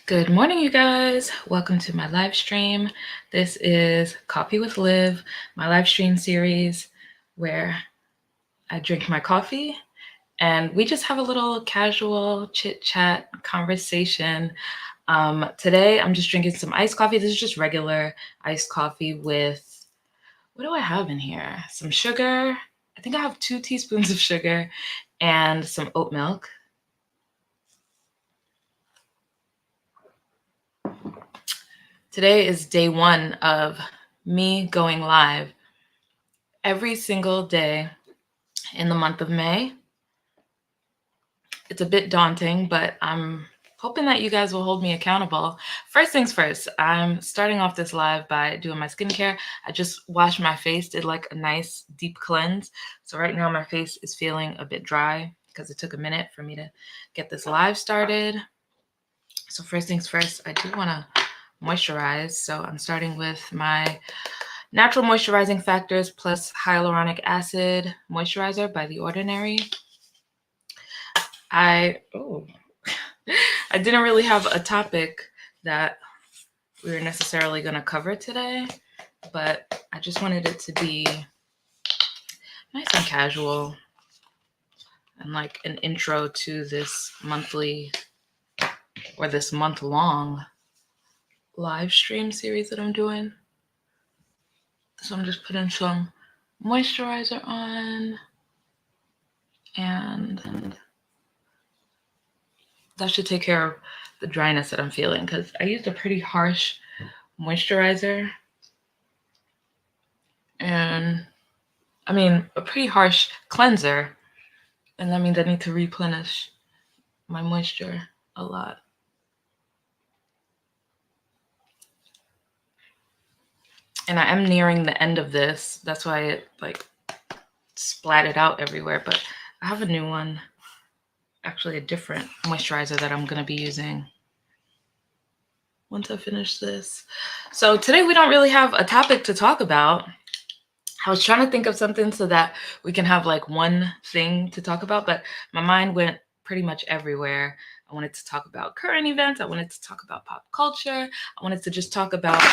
Good morning, you guys. Welcome to my live stream. This is Coffee with Liv, my live stream series where I drink my coffee and we just have a little casual chit chat conversation. Today, I'm just drinking some iced coffee. This is just regular iced coffee with, what do I have in here? Some sugar. I think I have 2 teaspoons of sugar and some oat milk. Today is day 1 of me going live every single day in the month of May. It's a bit daunting, but I'm hoping that you guys will hold me accountable. First things first, I'm starting off this live by doing my skincare. I just washed my face, did like a nice deep cleanse. So right now my face is feeling a bit dry because it took a minute for me to get this live started. So first things first, I do want to moisturize. So I'm starting with my Natural Moisturizing Factors plus Hyaluronic Acid Moisturizer by The Ordinary. I didn't really have a topic that we were necessarily going to cover today, but I just wanted it to be nice and casual and like an intro to this monthly or this month-long live stream series that I'm doing. So I'm just putting some moisturizer on, and that should take care of the dryness that I'm feeling because I used a pretty harsh moisturizer and a pretty harsh cleanser, and that means I need to replenish my moisture a lot. And I am nearing the end of this. That's why it like splatted out everywhere, but I have a new one, actually a different moisturizer that I'm going to be using once I finish this. So today we don't really have a topic to talk about. I was trying to think of something so that we can have like one thing to talk about, but my mind went pretty much everywhere. I wanted to talk about current events. I wanted to talk about pop culture. I wanted to just talk about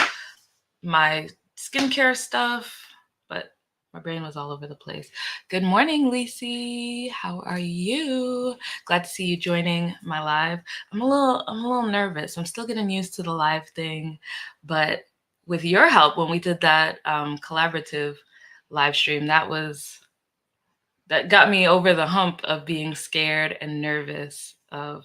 my skincare stuff, but my brain was all over the place. Good morning, Lacey. How are you? Glad to see you joining my live. I'm a little nervous. I'm still getting used to the live thing, but with your help, when we did that collaborative live stream, that got me over the hump of being scared and nervous of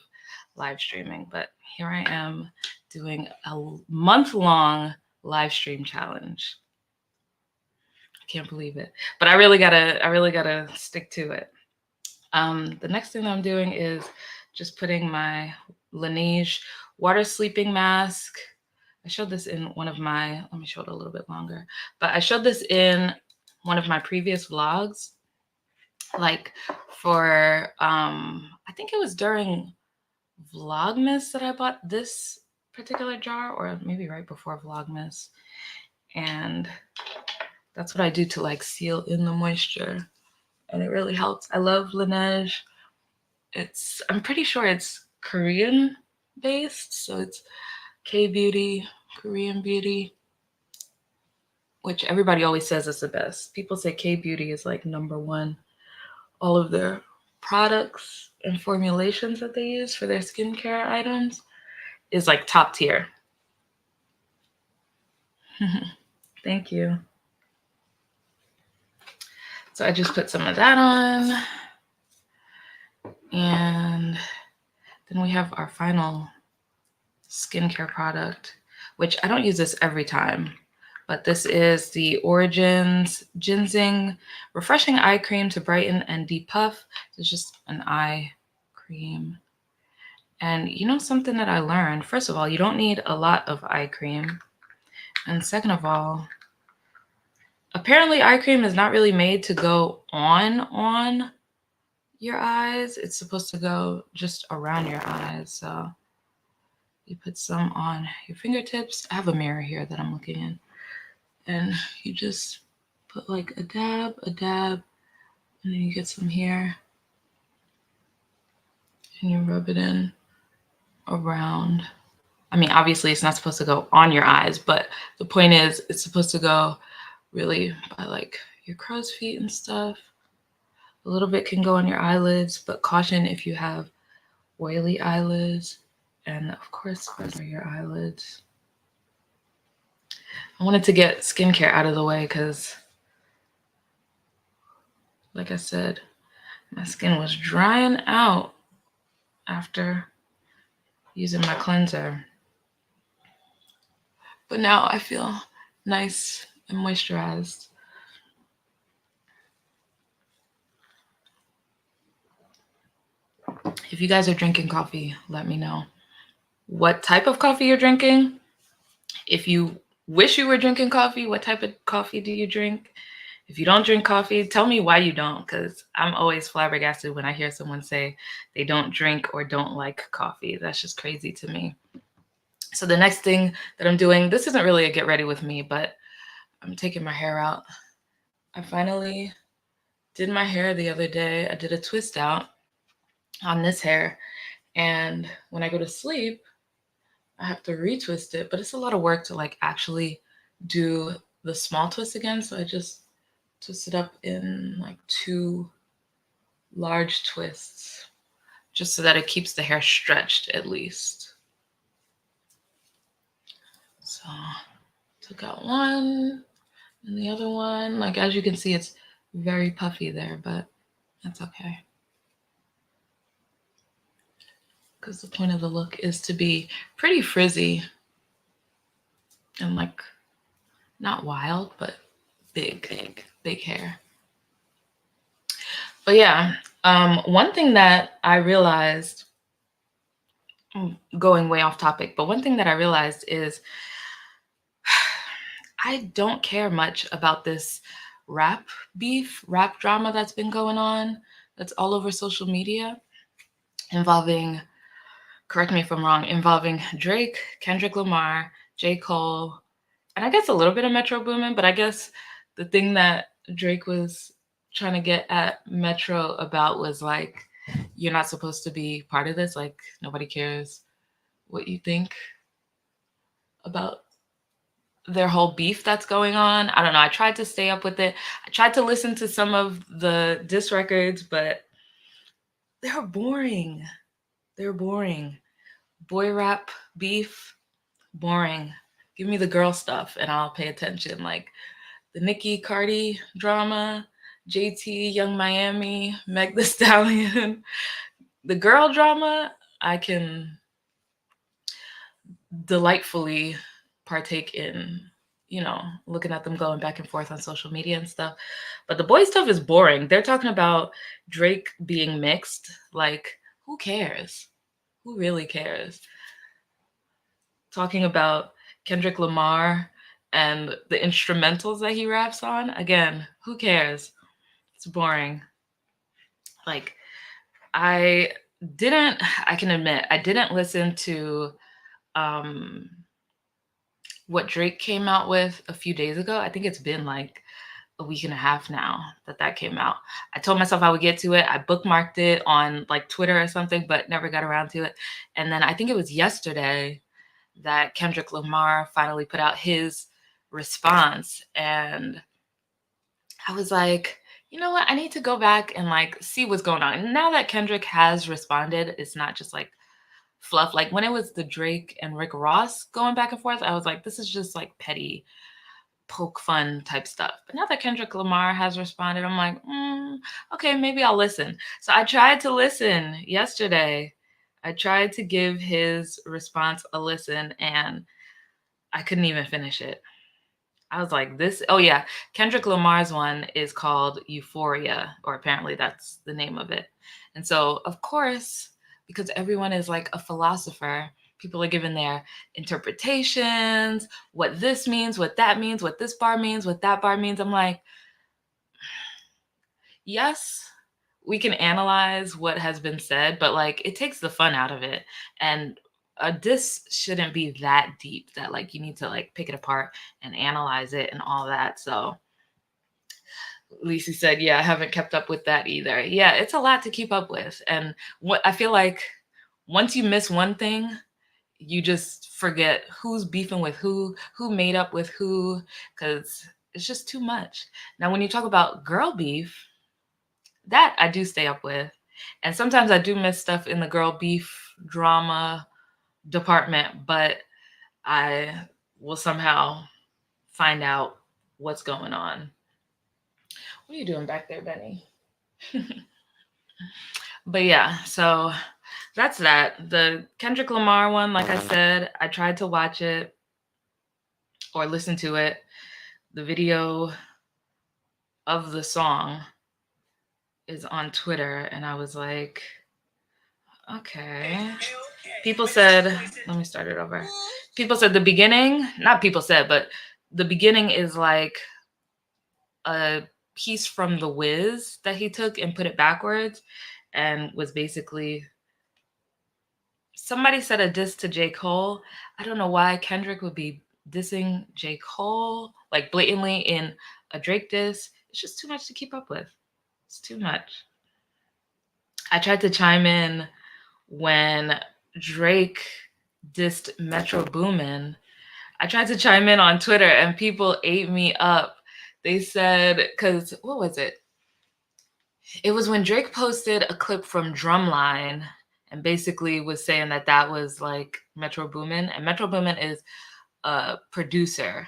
live streaming. But here I am doing a month-long live stream challenge. I can't believe it, but I really gotta stick to it. The next thing that I'm doing is just putting my Laneige water sleeping mask. I showed this in one of my, let me show it a little bit longer, but I showed this in one of my previous vlogs, like for, I think it was during Vlogmas that I bought this particular jar, or maybe right before Vlogmas. And that's what I do to like seal in the moisture. And it really helps. I love Laneige. I'm pretty sure it's Korean based. So it's K-beauty, Korean beauty, which everybody always says is the best. People say K-beauty is like number one. All of their products and formulations that they use for their skincare items is like top tier. Thank you. So I just put some of that on. And then we have our final skincare product, which I don't use this every time, but this is the Origins Ginseng Refreshing Eye Cream to brighten and depuff. It's just an eye cream. And you know something that I learned? First of all, you don't need a lot of eye cream. And second of all, apparently eye cream is not really made to go on your eyes. It's supposed to go just around your eyes. So you put some on your fingertips. I have a mirror here that I'm looking in. And you just put like a dab, and then you get some here. And you rub it in around I mean, obviously it's not supposed to go on your eyes, but the point is it's supposed to go really by like your crow's feet and stuff. A little bit can go on your eyelids, but caution if you have oily eyelids. And of course, those are your eyelids. I wanted to get skincare out of the way because, like I said, my skin was drying out after using my cleanser. But now I feel nice and moisturized. If you guys are drinking coffee, let me know what type of coffee you're drinking. If you wish you were drinking coffee, what type of coffee do you drink? If you don't drink coffee, tell me why you don't, because I'm always flabbergasted when I hear someone say they don't drink or don't like coffee. That's just crazy to me. So the next thing that I'm doing, this isn't really a get ready with me, but I'm taking my hair out. I finally did my hair the other day. I did a twist out on this hair. And when I go to sleep, I have to retwist it, but it's a lot of work to like actually do the small twist again. So I just twist it up in like 2 large twists just so that it keeps the hair stretched at least. So took out one and the other one. Like as you can see, it's very puffy there, but that's okay. Because the point of the look is to be pretty frizzy and like not wild, but big hair. But yeah, one thing that I realized, going way off topic, but one thing that I realized is I don't care much about this rap rap drama that's been going on, that's all over social media, involving, correct me if I'm wrong, involving Drake, Kendrick Lamar, J. Cole, and I guess a little bit of Metro Boomin, but I guess the thing that Drake was trying to get at Metro about was like, you're not supposed to be part of this. Like, nobody cares what you think about their whole beef that's going on. I don't know. I tried to stay up with it. I tried to listen to some of the diss records, but they're boring. They're boring. Boy rap beef, boring. Give me the girl stuff and I'll pay attention. Like the Nicki Cardi drama, JT, Young Miami, Meg the Stallion. The girl drama, I can delightfully partake in, looking at them going back and forth on social media and stuff. But the boy stuff is boring. They're talking about Drake being mixed. Like, who cares? Who really cares? Talking about Kendrick Lamar and the instrumentals that he raps on. Again, who cares? It's boring. Like, I I can admit, I didn't listen to um what Drake came out with a few days ago. I think it's been like a week and a half now that came out. I told myself I would get to it. I bookmarked it on like Twitter or something, but never got around to it. And then I think it was yesterday that Kendrick Lamar finally put out his response. And I was like, you know what? I need to go back and like see what's going on. And now that Kendrick has responded, it's not just like fluff. Like when it was the Drake and Rick Ross going back and forth, I was like, this is just like petty poke fun type stuff. But now that Kendrick Lamar has responded, I'm like, okay, maybe I'll listen. So I tried to listen yesterday. I tried to give his response a listen and I couldn't even finish it. I was like, oh yeah, Kendrick Lamar's one is called Euphoria, or apparently that's the name of it. And so, of course, because everyone is like a philosopher, people are given their interpretations, what this means, what that means, what this bar means, what that bar means. I'm like, yes, we can analyze what has been said, but like it takes the fun out of it. And a diss shouldn't be that deep that like you need to like pick it apart and analyze it and all that. So Lisi said, yeah, I haven't kept up with that either. Yeah, it's a lot to keep up with. And what I feel like once you miss one thing, you just forget who's beefing with who made up with who, because it's just too much. Now, when you talk about girl beef, that I do stay up with. And sometimes I do miss stuff in the girl beef drama department, but I will somehow find out what's going on. What are you doing back there, Benny? But yeah, so that's that. The Kendrick Lamar one, like I said, I tried to watch it or listen to it. The video of the song is on Twitter, and I was like, okay. People said, let me start it over. People said the beginning, not people said, but the beginning is like a piece from The Wiz that he took and put it backwards and was basically, somebody said a diss to J. Cole. I don't know why Kendrick would be dissing J. Cole, like blatantly in a Drake diss. It's just too much to keep up with. It's too much. I tried to chime in when Drake dissed Metro Boomin. I tried to chime in on Twitter and people ate me up. They said, because what was it? It was when Drake posted a clip from Drumline and basically was saying that that was like Metro Boomin. And Metro Boomin is a producer.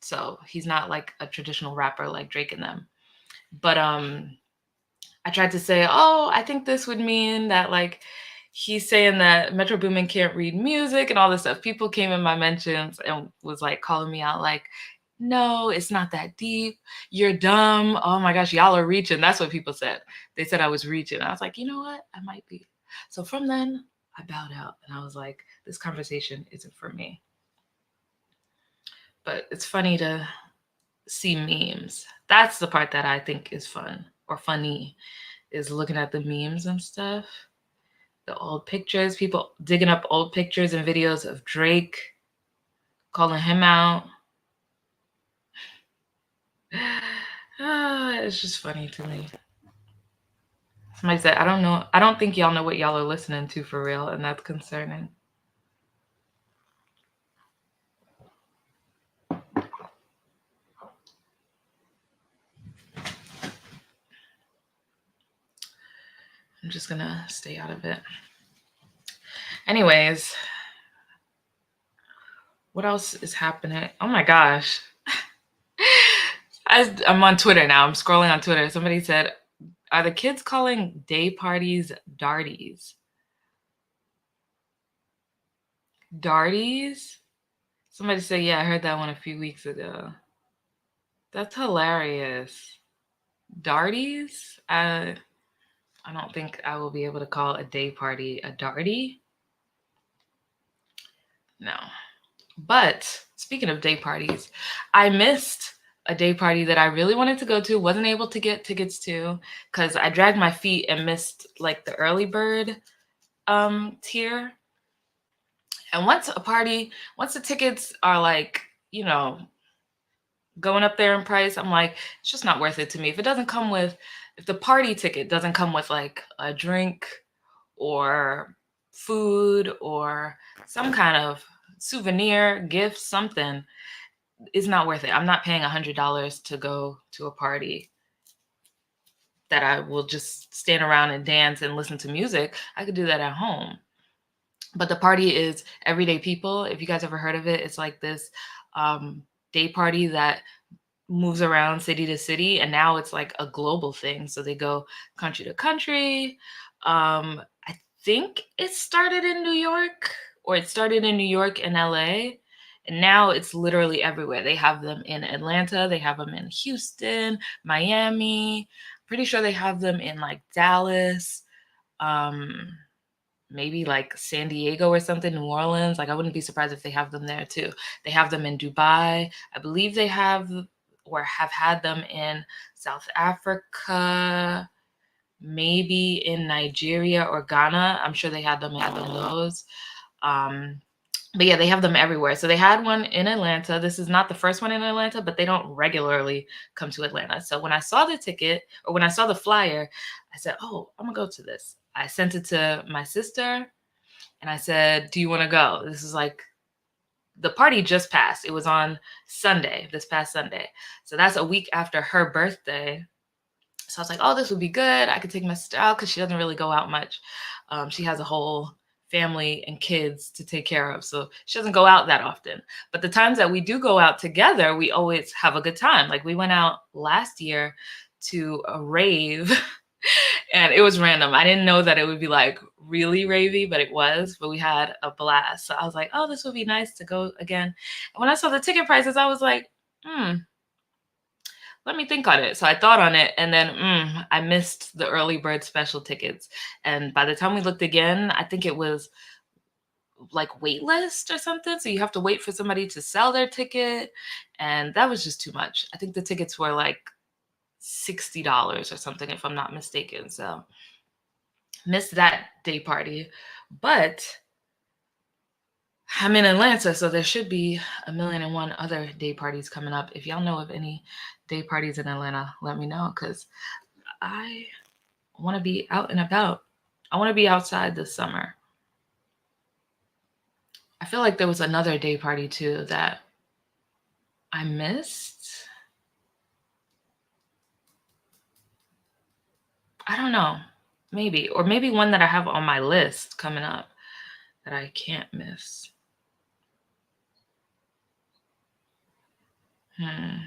So he's not like a traditional rapper like Drake and them. But I tried to say, oh, I think this would mean that like he's saying that Metro Boomin can't read music and all this stuff. People came in my mentions and was like calling me out like, no, it's not that deep. You're dumb. Oh my gosh, y'all are reaching. That's what people said. They said I was reaching. I was like, you know what? I might be. So from then, I bowed out and I was like, this conversation isn't for me. But it's funny to see memes. That's the part that I think is fun or funny, is looking at the memes and stuff. The old pictures, people digging up old pictures and videos of Drake, calling him out. It's just funny to me. Somebody said, I don't know. I don't think y'all know what y'all are listening to for real, and that's concerning. I'm just going to stay out of it. Anyways, what else is happening? Oh my gosh. I'm on Twitter now. I'm scrolling on Twitter. Somebody said, are the kids calling day parties Darties? Darties? Somebody said, yeah, I heard that one a few weeks ago. That's hilarious. Darties? I don't think I will be able to call a day party a darty. No. But speaking of day parties, I missed a day party that I really wanted to go to, wasn't able to get tickets to because I dragged my feet and missed like the early bird tier. And once the tickets are like, you know, going up there in price, I'm like, it's just not worth it to me. If the party ticket doesn't come with like a drink or food or some kind of souvenir, gift, something, it's not worth it. I'm not paying $100 to go to a party that I will just stand around and dance and listen to music. I could do that at home. But the party is Everyday People. If you guys ever heard of it, it's like this day party that moves around city to city, and now it's like a global thing. So they go country to country. I think it started in New York, or it started in New York and LA, and now it's literally everywhere. They have them in Atlanta, they have them in Houston, Miami. Pretty sure they have them in like Dallas, maybe like San Diego or something, New Orleans. Like I wouldn't be surprised if they have them there too. They have them in Dubai. I believe they have or have had them in South Africa, maybe in Nigeria or Ghana. I'm sure they had them in those. But yeah, they have them everywhere. So they had one in Atlanta. This is not the first one in Atlanta, but they don't regularly come to Atlanta. So when I saw the ticket, or when I saw the flyer, I said, oh, I'm gonna go to this. I sent it to my sister. And I said, do you want to go? This is like, the party just passed. It was on Sunday, this past Sunday. So that's a week after her birthday. So I was like, oh, this would be good. I could take my sister out because she doesn't really go out much. She has a whole family and kids to take care of. So she doesn't go out that often. But the times that we do go out together, we always have a good time. Like we went out last year to a rave and it was random. I didn't know that it would be like really ravey, but it was. But we had a blast. So I was like, oh, this would be nice to go again. And when I saw the ticket prices, I was like, let me think on it. So I thought on it, and then I missed the early bird special tickets. And by the time we looked again, I think it was like wait list or something. So you have to wait for somebody to sell their ticket. And that was just too much. I think the tickets were like $60 or something, if I'm not mistaken. So missed that day party. But I'm in Atlanta, so there should be 1,000,001 other day parties coming up. If y'all know of any day parties in Atlanta, let me know, because I want to be out and about. I want to be outside this summer. I feel like there was another day party too that I missed. I don't know. Maybe. Or maybe one that I have on my list coming up that I can't miss. I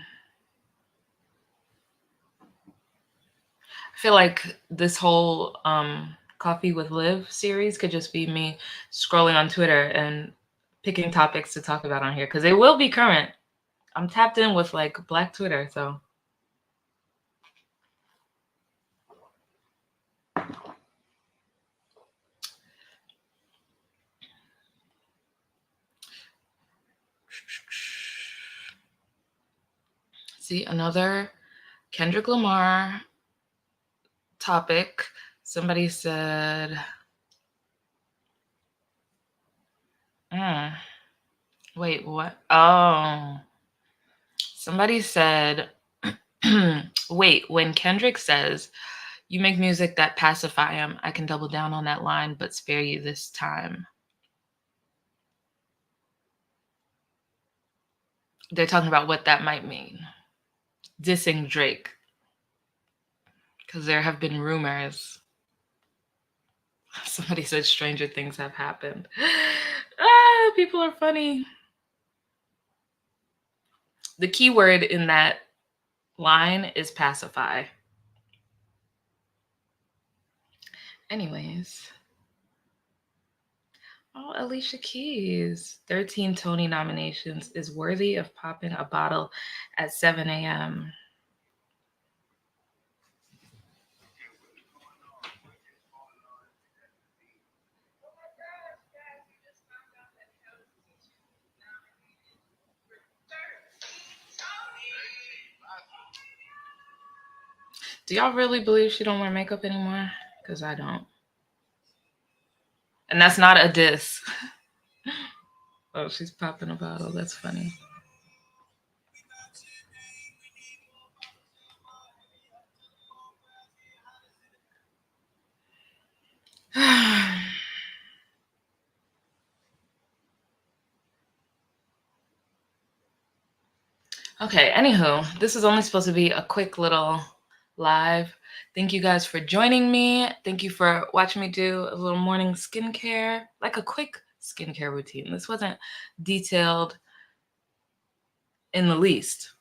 feel like this whole Coffee with Liv series could just be me scrolling on Twitter and picking topics to talk about on here, because it will be current. I'm tapped in with like Black Twitter, so. See, another Kendrick Lamar topic. Somebody said, wait, what? Oh, somebody said, wait, when Kendrick says, you make music that pacify him, I can double down on that line, but spare you this time. They're talking about what that might mean. Dissing Drake. Because there have been rumors. Somebody said stranger things have happened. People are funny. The key word in that line is pacify. Anyways. Oh, Alicia Keys. 13 Tony nominations, is worthy of popping a bottle at 7 a.m. Do y'all really believe she don't wear makeup anymore? Because I don't. And that's not a diss. Oh, she's popping a bottle. That's funny. Okay, anywho, this is only supposed to be a quick little live. Thank you guys for joining me. Thank you for watching me do a little morning skincare, like a quick skincare routine. This wasn't detailed in the least.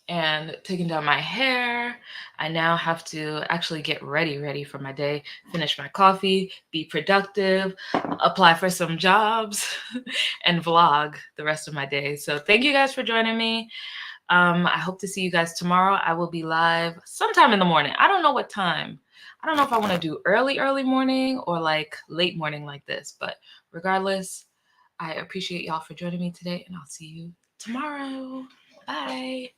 And taking down my hair. I now have to actually get ready for my day, finish my coffee, be productive, apply for some jobs, and vlog the rest of my day. So thank you guys for joining me. I hope to see you guys tomorrow. I will be live sometime in the morning. I don't know what time. I don't know if I want to do early morning or like late morning like this, but regardless, I appreciate y'all for joining me today, and I'll see you tomorrow. Bye.